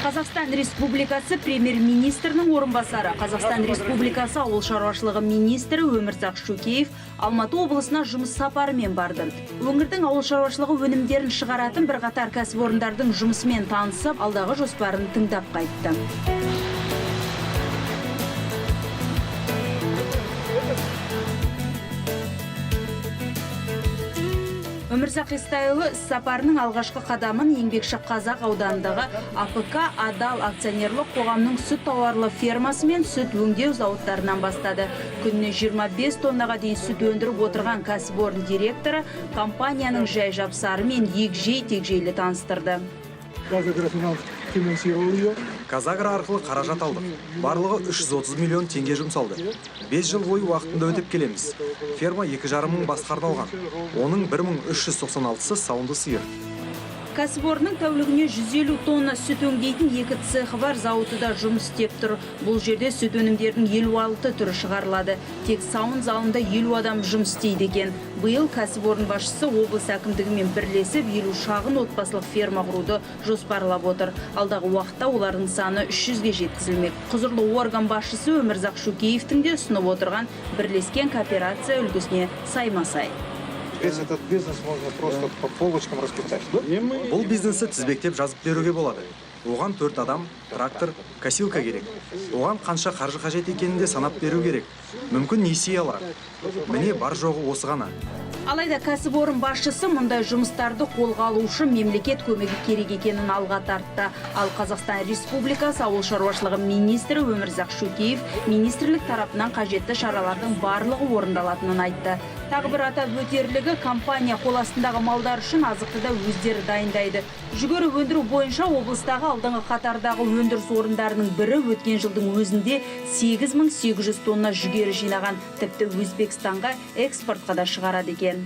Қазақстан Республикасы премьер-министрінің орынбасары, Қазақстан Республикасы ауыл шаруашылығы министрі Өмірзақ Шөкеев Алматы облысына жұмыс сапарымен барды. Өңірдің ауыл шаруашылығы өнімдерін шығаратын бірқатар кәсіпорындардың жұмысымен танысып, алдағы жоспарын тыңдап қайтты. Өмірзақ Естайұлы сапарының алғашқы қадамын еңбекші Қазақ ауданындағы АПК Адал акционерлік қоғамның сүт тауарлы фермасы мен сүт өңдеу зауыттарынан бастады. Күніне 25 тоннаға дейін сүт өндіріп отырған кәсіпорын директоры компанияның жай жапсары мен егжей-тегжейлі таныстырды. Казагро арқылы қаражат алдық. Барлығы 330 миллион теңге жұмсалды. 5 жыл бойы уақытында өтіп келеміз. Ферма 2,5 мың басқарды алған. Оның 1396-сы сауынды сиыр. Кәсіпорынның тәулігіне 150 тонна сүт өңдейтін екі цехы бар, зауыты да жұмыс істеп тұр. Бұл жерде сүт өнімдерінің 56 түрі шығарылады. Тек сауын залында 50 адам жұмыс істейді екен. Биыл кәсіпорын басшысы облыс әкімдігімен бірлесіп 50 шағын отбасылық ферма құруды жоспарлап отыр. Алдағы уақытта олардың саны 300-ге жеткізілмек. Құзырлы орган басшысы Өмірзақ Шөкеевтің де ұсынып отырған бірлескен кооперация үлгісіне сайма-сай. Весь этот бизнес можно просто по полочкам расписать. Бұл бизнесті тізбектеп жазып беруге болады. Оған 4 адам, трактор, косилка керек. Оған қанша қаржы қажет екенін де санап беру керек. Мүмкін несие алар. Міне бар жоғы осы ғана. Алайда кәсіпорын басшысы мұндай жұмыстарды қолға алу үшін мемлекет көмегі керек екенін алға тартты. Ал Қазақстан Республикасы ауыл шаруашылығы министрі Өмірзақ Шөкеев министрлік тарапынан қажетті шаралардың барлығы орындалатынын айтты. Тағы бір атап өтерлігі, компания қол астындағы малдар үшін азықты да өздері дайындайды. Жүгері өндіру бойынша облыстағы алдыңғы қатардағы өндіріс орындарының бірі өткен жылдың өзінде 8800 тонна жүгері жинаған, тіпті Өзбекстанға экспортқа да шығарады екен.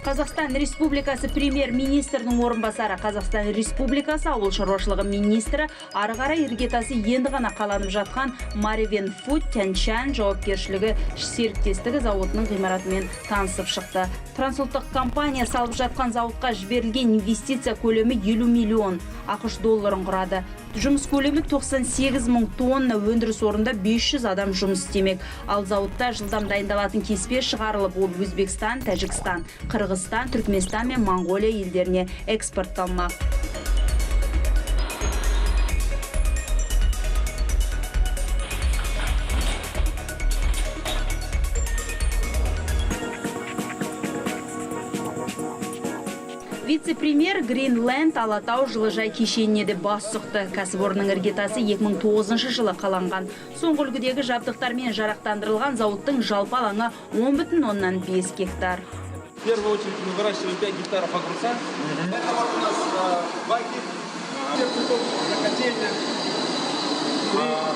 Қазақстан Республикасы премьер-министрінің орынбасары, Қазақстан Республикасы ауыл шаруашылығы министрі ары қарай іргетасы енді ғана қаланып жатқан Маревен Фуд Тянь-Шань жауапкершілігі серіктестігі зауытының ғимаратымен танысып шықты. Трансұлттық компания салып жатқан зауытқа жіберілген инвестиция көлемі 50 миллион ақш долларын құрады. Жұмыс көлемі 98 мың тонна, өндіріс орында 500 адам жұмыс істемек. Ал зауытта жылдам дайындалатын кеспе шығарылып, ол Өзбекстан, Тәжікстан, Қырғызстан, Түркменстан мен Монғолия елдеріне экспортталмақ. Вице-премьер Гринленд Алатау жылыжай кешеніне де бас сұқты. Кәсіпорынның іргетасы 2009 жылы қаланған. Соңғы үлгідегі жабдықтармен жарақтандырылған зауыттың жалпы алаңы 10,5 гектар. В первую очередь мы выращиваем 5 гектаров огурца. Это вот у нас 2 гектара,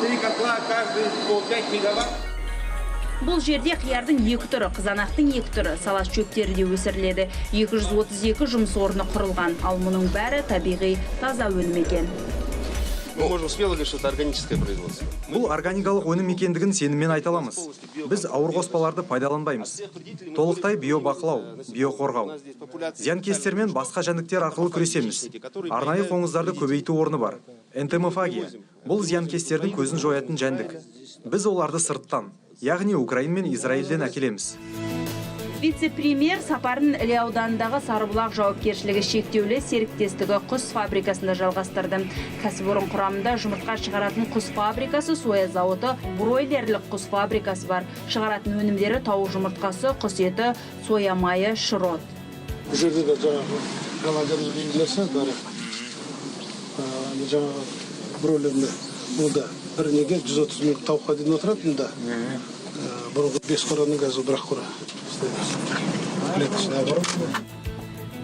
3 котла, каждый по 5 мегаватт. Бұл жерде қиярдың 2 түрі, қызанақтың 2 түрі, салас шөптері де өсіріледі. 232 жұмыс орны құрылған, ал мұның бәрі табиғи таза өнім екен. Мы можем смело говорить, что это органическое производство. Бұл органикалық өнім екендігін сеніммен айта аламыз. Біз ауыр қоспаларды пайдаланбаймыз. Толықтай биобақылау, биоқорғау. Зиянкестер мен басқа жәндіктер арқылы күресеміз. Арнайы қоңыздарды көбейту орны бар. Энтомофагия. Бұл зиянкестердің көзін жоятын жәндік. Біз оларды сырттан, яғни Украин мен Израильден әкелеміз. Вице-премьер сапарын Іле ауданындағы Сарыбұлақ жауапкершілігі шектеулі серіктестігі құс фабрикасында жалғастырды. Кәсіпорын құрамында жұмыртқа шығаратын құс фабрикасы, соя зауыты, бройлерлік құс фабрикасы бар. Шығаратын өнімдері тауық жұмыртқасы, құс еті, соя майы, шұрот. Бұл жерде де жаңағы голландияның белгілерсі бәрі жаңағы бройлерлі. Мұнда бір неге 130 мың тауыққа дейін отырады мұнда. Бұрынғы 5 қораның қазір 1 қора.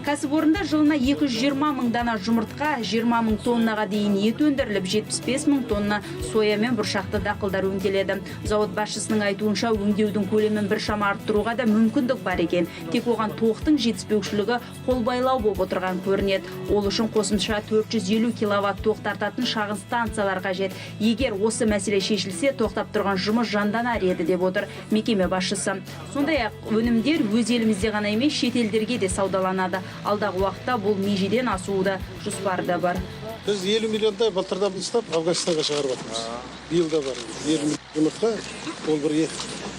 Кәсіпорында жылына 220 мың дана жұмыртқа, 20 мың тоннаға дейін ет өндіріліп, 75 мың тонна соя мен бұршақты дақылдар өңделеді. Зауыт басшысының айтуынша өңдеудің көлемін біршама арттыруға да мүмкіндік бар екен. Тек оған тоқтың жетіспеушілігі қолбайлау болып отырған көрінеді. Ол үшін қосымша 450 киловатт тоқ тартатын шағын станциялар қажет. Егер осы мәселе шешілсе, тоқтап тұрған жұмыс жанданар еді деп отыр мекеме басшысы. Сондай-ақ өнімдер өз елімізде ғана емес, шет елдерге де саудаланады. Алдағы уақытта бұл межеден асуы да жоспарда бар. Біз 50 миллиондай былтырдан бастап Афганистанға шығарып жатырмыз. Биыл да бар. 50 миллион жұмыртқа, ол бір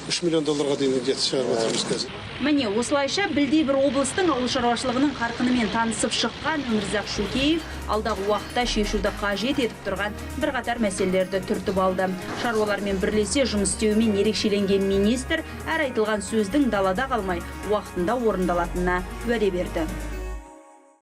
3 миллион долларға дейін жетіп шығарып жатырмыз қазір. Міне, осылайша білдей бір облыстың ауыл шаруашылығының қарқынымен танысып шыққан Өмірзақ Шөкеев алдағы уақытта шешуді қажет етіп тұрған бірқатар мәселелерді түртіп алды. Шаруалармен бірлесе жұмыс істеуімен ерекшеленген министр әр айтылған сөздің далада қалмай уақытында орындалатынына уәде берді.